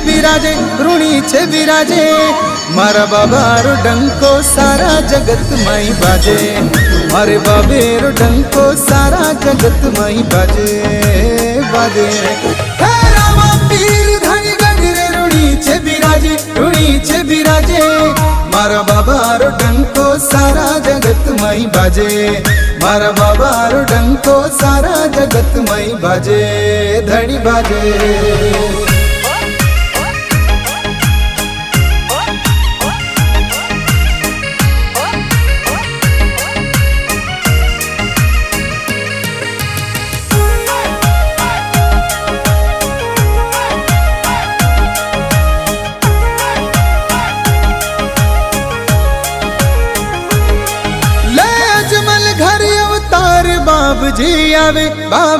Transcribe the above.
बिराजे ऋणी छे बिराजे मारा बाबारो डंको सारा जगत माई बाजे मारे बाबेरो डंको सारा जगत माई बाजे बाजे हे रामा पीर धनी गंगरे ऋणी छे बिराजे मारा बाबारो डंको सारा जगत माई बाजे मारा बाबारो डंको सारा जगत माई बाजे धड़ी बाजे। घर अवतार बाबजी आवे बाब